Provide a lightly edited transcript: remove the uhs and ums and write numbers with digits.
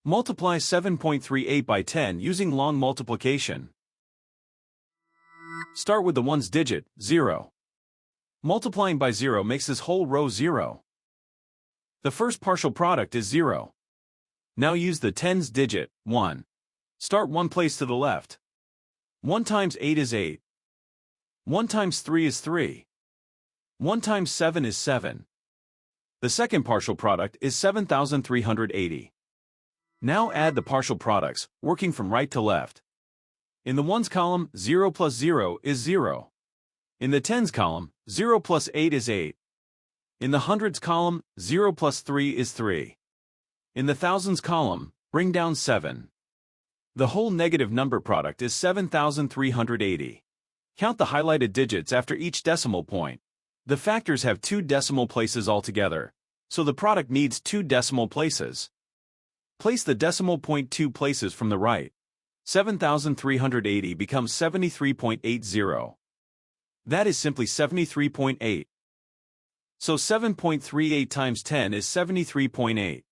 Multiply 7.38 by 10 using long multiplication. Start with the ones digit, 0. Multiplying by 0 makes this whole row 0. The first partial product is 0. Now use the tens digit, 1. Start one place to the left. 1 times 8 is 8. 1 times 3 is 3. 1 times 7 is 7. The second partial product is 7,380. Now add the partial products, working from right to left. In the ones column, 0 plus 0 is 0. In the tens column, 0 plus 8 is 8. In the hundreds column, 0 plus 3 is 3. In the thousands column, bring down 7. The whole negative number product is 7,380. Count the highlighted digits after each decimal point. The factors have 2 decimal places altogether, so the product needs 2 decimal places. Place the decimal point 2 places from the right. 7,380 becomes 73.80. That is simply 73.8. So 7.38 times 10 is 73.8.